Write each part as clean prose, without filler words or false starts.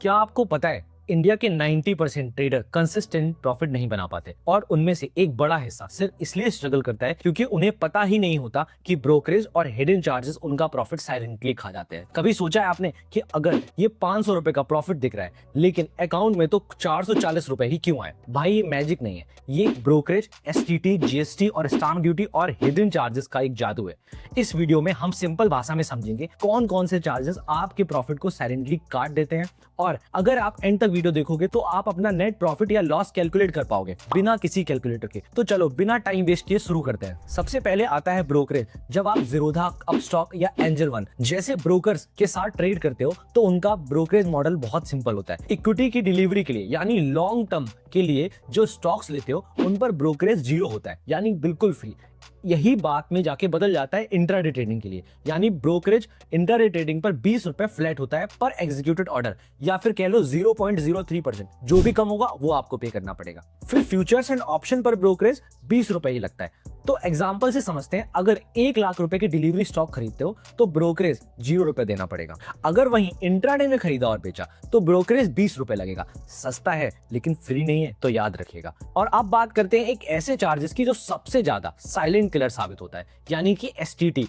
क्या आपको पता है इंडिया के 90% ट्रेडर कंसिस्टेंट प्रॉफिट नहीं बना पाते और उनमें से एक बड़ा हिस्सा सिर्फ इसलिए स्ट्रगल करता है क्योंकि उन्हें पता ही नहीं होता कि ब्रोकरेज और हिडन चार्जेस उनका प्रॉफिट साइलेंटली खा जाते हैं। कभी सोचा है आपने कि अगर ये 500 रुपए का प्रॉफिट दिख रहा है लेकिन अकाउंट में तो 440 रुपए ही क्यों आए? भाई ये मैजिक नहीं है, ये ब्रोकरेज, एसटीटी, जीएसटी और स्टाम्प ड्यूटी और हिडन चार्जेस का एक जादू है। इस वीडियो में हम सिंपल भाषा में समझेंगे कौन कौन से चार्जेस आपके प्रॉफिट को साइलेंटली काट देते हैं, और अगर आप एंड तक वीडियो देखोगे तो आप अपना नेट प्रॉफिट या लॉस कैलकुलेट कर पाओगे बिना किसी कैलकुलेटर के। तो चलो बिना टाइम वेस्ट किए शुरू करते हैं। सबसे पहले आता है ब्रोकरेज। जब आप ज़ीरोधा, अपस्टॉक या एंजल वन जैसे ब्रोकर्स के साथ ट्रेड करते हो तो उनका ब्रोकरेज मॉडल बहुत सिंपल होता है। इक्विटी की डिलीवरी के लिए यानी लॉन्ग टर्म के लिए जो स्टॉक्स लेते हो उन पर ब्रोकरेज जीरो होता है, यानी बिल्कुल फ्री। यही बात में जाके बदल जाता है इंट्राडे ट्रेडिंग के लिए, यानी ब्रोकरेज इंट्राडे ट्रेडिंग पर 20 रुपए फ्लैट होता है पर एग्जीक्यूटेड ऑर्डर, या फिर कह लो 0.03%। जो भी कम होगा वो आपको पे करना पड़ेगा। फिर फ्यूचर्स एंड ऑप्शन पर ब्रोकरेज 20 रुपए ही लगता है। तो एग्जांपल से समझते हैं, अगर 1 लाख रुपए की डिलीवरी स्टॉक खरीदते हो तो ब्रोकरेज 0 रुपए देना पड़ेगा। अगर वहीं इंट्राडे में खरीदा और बेचा तो ब्रोकरेज 20 रुपए लगेगा। सस्ता है लेकिन फ्री नहीं है, तो याद रखिएगा। और अब बात करते हैं एक ऐसे चार्जेस की जो सबसे ज्यादा साइलेंट किलर साबित होता है, यानी कि एसटीटी,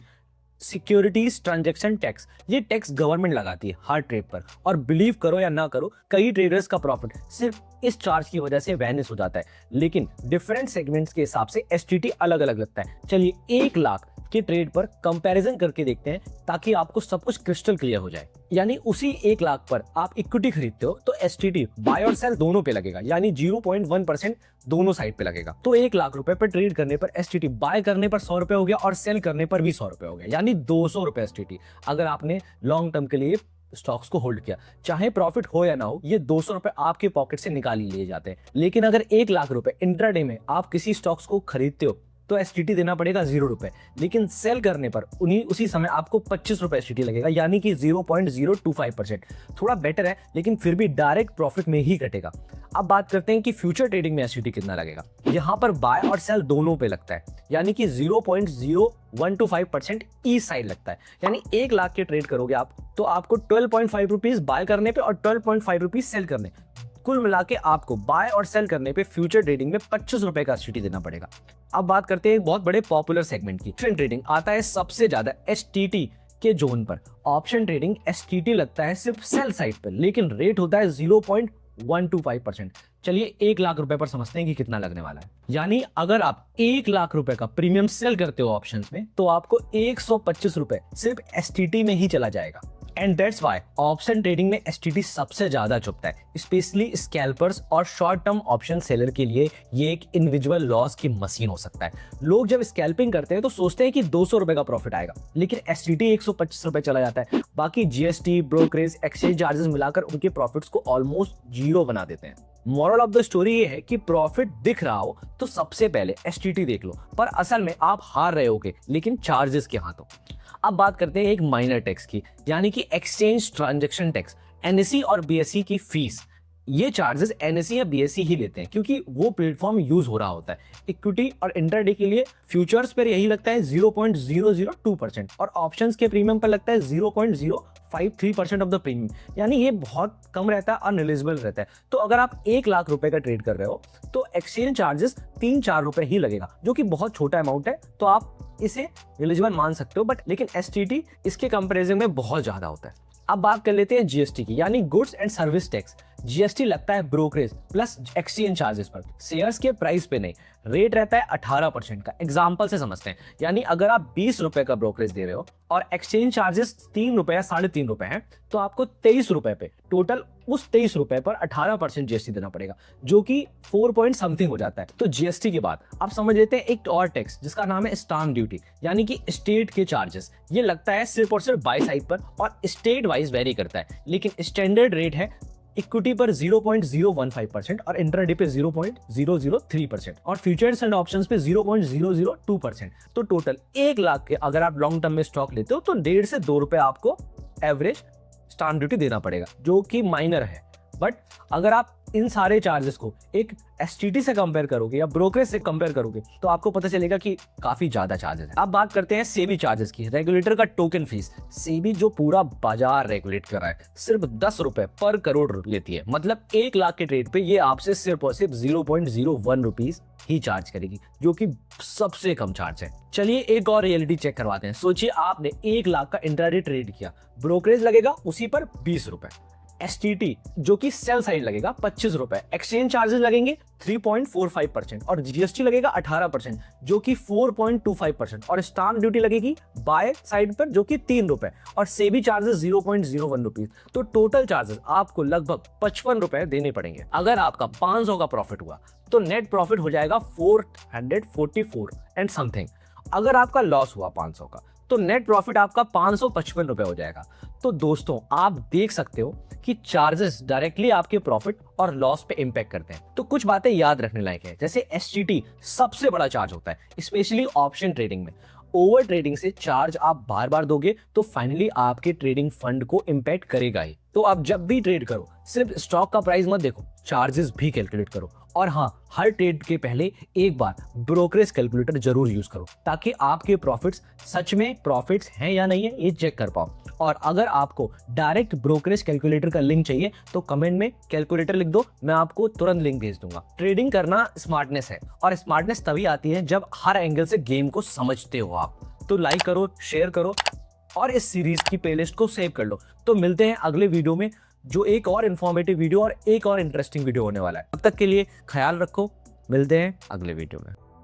सिक्योरिटीज ट्रांजैक्शन टैक्स। ये टैक्स गवर्नमेंट लगाती है हर ट्रेड पर, और बिलीव करो या ना करो कई ट्रेडर्स का प्रॉफिट सिर्फ इस चार्ज की वजह से वैनिश हो जाता है। लेकिन डिफरेंट सेगमेंट्स के हिसाब से एसटीटी अलग अलग लगता है। चलिए 1 लाख के ट्रेड पर कंपैरिजन करके देखते हैं ताकि आपको सब कुछ क्रिस्टल क्लियर हो जाए। यानी उसी 1 लाख पर आप इक्विटी खरीदते हो तो एसटीटी बाय और सेल दोनों पे लगेगा, यानी 0.1% दोनों साइड पे लगेगा। तो 1 लाख रुपए पर ट्रेड करने पर एसटीटी बाय करने पर 100 रुपए हो गया और सेल करने पर भी 100 रुपए हो गया, यानी 200 रुपए एसटीटी। अगर आपने लॉन्ग टर्म के लिए स्टॉक्स को होल्ड किया, चाहे प्रॉफिट हो या ना हो, ये 200 रुपए आपके पॉकेट से निकाल ही लिए जाते हैं। लेकिन अगर 1 लाख रुपए इंट्राडे में आप किसी स्टॉक्स को खरीदते हो तो एसटीटी देना पड़ेगा 0 रुपए, लेकिन सेल करने पर उसी समय आपको 25 रुपए एसटीटी लगेगा, यानी कि 0.025%। थोड़ा बेटर है लेकिन फिर भी डायरेक्ट प्रॉफिट में ही कटेगा। अब बात करते हैं कि फ्यूचर ट्रेडिंग में एसटीटी कितना लगेगा। यहाँ पर बाय और सेल दोनों पे लगता है, यानी कि 0.0125% ई साइड लगता है। यानी 1 लाख के ट्रेड करोगे आप तो आपको 12.5 रुपीज बाय करने पे और 12.5 रुपीज सेल करने, कुल मिला के आपको बाय और सेल करने पे फ्यूचर ट्रेडिंग में 25 रुपए का एसटीटी देना पड़ेगा। अब बात करते हैं एक बहुत बड़े पॉपुलर सेगमेंट की, ऑप्शन ट्रेडिंग आता है सबसे ज्यादा एसटीटी के जोन पर। ऑप्शन ट्रेडिंग एसटीटी लगता है सिर्फ सेल साइड पर, लेकिन रेट होता है 0.125%। चलिए 1 लाख रुपए पर समझते हैं कि कितना लगने वाला है। यानी अगर आप 1 लाख रुपए का प्रीमियम सेल करते हो ऑप्शंस में तो आपको 125 रुपए सिर्फ एसटीटी में ही चला जाएगा। And that's why option trading में एसटीटी सबसे ज्यादा चुभता है, स्पेशली स्कैल्पर्स और शॉर्ट टर्म ऑप्शन सेलर के लिए ये एक इंडिविजुअल लॉस की मशीन हो सकता है। लोग जब स्कैल्पिंग करते हैं तो सोचते हैं कि 200 रुपए का प्रॉफिट आएगा, लेकिन एसटीटी 125 रुपए चला जाता है। बाकी जीएसटी, ब्रोकरेज, एक्सचेंज चार्जेस मिलाकर उनके प्रॉफिट्स को ऑलमोस्ट जीरो बना देते हैं। मॉरल ऑफ द स्टोरी ये है कि प्रॉफिट दिख रहा हो तो सबसे पहले एसटीटी देख लो, पर असल में आप हार रहे होगे लेकिन चार्जेस के हाथों। अब बात करते हैं एक माइनर टैक्स की, यानी कि एक्सचेंज ट्रांजैक्शन टैक्स। एनएसई और बीएसई की फीस, ये चार्जेस एनएसई या बीएसई ही लेते हैं क्योंकि वो प्लेटफॉर्म यूज हो रहा होता है। इक्विटी और इंट्राडे के लिए फ्यूचर्स पर यही लगता है 0.002% और ऑप्शंस के प्रीमियम पर लगता है 0.053% ऑफ द प्रीमियम, यानी ये बहुत कम रहता है और नेग्लिजिबल रहता है। तो अगर आप 1 लाख रुपए का ट्रेड कर रहे हो तो एक्सचेंज चार्जेस 3-4 रुपए ही लगेगा, जो कि बहुत छोटा अमाउंट है, तो आप इसे एलिजिबल मान सकते हो। बट लेकिन एसटीटी इसके कंपैरिजन में बहुत ज्यादा होता है। अब बात कर लेते हैं जीएसटी की, यानी goods and service tax. GST लगता है ब्रोकरेज प्लस एक्सचेंज चार्जेस पर, शेयर्स के प्राइस पे नहीं। रेट रहता है 18% का। एग्जांपल से समझते हैं, यानी अगर आप 20 रुपए का ब्रोकरेज दे रहे हो और एक्सचेंज चार्जेस 3 रुपए या 3.5 रुपए हैं, तो आपको 23 रुपए पे टोटल उस 23 रुपए पर 18% जीएसटी देना पड़ेगा, जो कि 4 पॉइंट समथिंग हो जाता है। तो जीएसटी के बाद आप समझ लेते हैं एक और टैक्स जिसका नाम है स्टाम्प ड्यूटी, यानी कि स्टेट के चार्जेस। ये लगता है सिर्फ और सिर्फ बाय साइड पर और स्टेट वाइज वेरी करता है, लेकिन स्टैंडर्ड रेट है इक्विटी पर 0.015% और इंट्राडे पे 0.003% और फ्यूचर्स एंड ऑप्शंस पे 0.002%। तो टोटल 1 लाख के अगर आप लॉन्ग टर्म में स्टॉक लेते हो तो 1.5 से 2 रुपए आपको एवरेज स्टाम्प ड्यूटी देना पड़ेगा, जो कि माइनर है। बट अगर आप इन सारे चार्जेस को एक एसटीटी से कंपेयर करोगे या ब्रोकरेज से कंपेयर करोगे तो आपको पता चलेगा कि काफी ज्यादा चार्जेस है। अब बात करते हैं सेबी चार्जेस की, रेगुलेटर का टोकन फीस। सेबी जो पूरा बाजार रेगुलेट कर रहा है सिर्फ 10 रुपए पर करोड़ लेती है, मतलब 1 लाख के ट्रेड पे ये आपसे सिर्फ और सिर्फ 0.01 रुपीज ही चार्ज करेगी, जो कि सबसे कम चार्ज है। चलिए एक और रियलिटी चेक करवाते हैं। सोचिए आपने 1 लाख का इंट्राडे ट्रेड किया, ब्रोकरेज लगेगा उसी पर 20 रुपए, एसटीटी जो कि सेल साइड लगेगा 25 रुपए, एक्सचेंज चार्जेस लगेंगे 3.45% और जीएसटी लगेगा 18% जो कि 4.25% और स्टाम्प ड्यूटी लगेगी बाय साइड पर जो कि 3 रुपए और सेबी चार्जेस 0.01 रुपीज। तो टोटल चार्जेस आपको लगभग 55 रुपए देने पड़ेंगे। अगर आपका 500 का प्रॉफिट हुआ तो नेट प्रॉफिट हो जाएगा 444 एंड समथिंग। अगर आपका लॉस हुआ 500 का तो नेट प्रॉफिट आपका 555 रुपए हो जाएगा। तो दोस्तों आप देख सकते हो कि चार्जेस डायरेक्टली आपके प्रॉफिट और लॉस पे इंपैक्ट करते हैं। तो कुछ बातें याद रखने लायक है, जैसे एसटीटी सबसे बड़ा चार्ज होता है स्पेशली ऑप्शन ट्रेडिंग में। ओवर ट्रेडिंग से चार्ज आप बार बार दोगे तो फाइनली आपके ट्रेडिंग फंड को इंपैक्ट करेगा ही। तो आप जब भी ट्रेड करो सिर्फ स्टॉक का प्राइस मत देखो, चार्जेस भी कैलकुलेट करो। और हाँ, हर ट्रेड के पहले एक बार ब्रोकरेज कैलकुलेटर जरूर यूज करो ताकि आपके प्रॉफिट्स सच में प्रॉफिट्स हैं या नहीं है ये चेक कर पाओ। और अगर आपको डायरेक्ट ब्रोकरेज कैलकुलेटर का लिंक चाहिए तो कमेंट में कैलकुलेटर लिख दो, मैं आपको तुरंत लिंक भेज दूंगा। ट्रेडिंग करना स्मार्टनेस है और स्मार्टनेस तभी आती है जब हर एंगल से गेम को समझते हो आप। तो लाइक करो, शेयर करो और इस सीरीज की प्लेलिस्ट को सेव कर लो। तो मिलते हैं अगले वीडियो में जो एक और इन्फॉर्मेटिव वीडियो और एक और इंटरेस्टिंग वीडियो होने वाला है। तब तक के लिए ख्याल रखो, मिलते हैं अगले वीडियो में।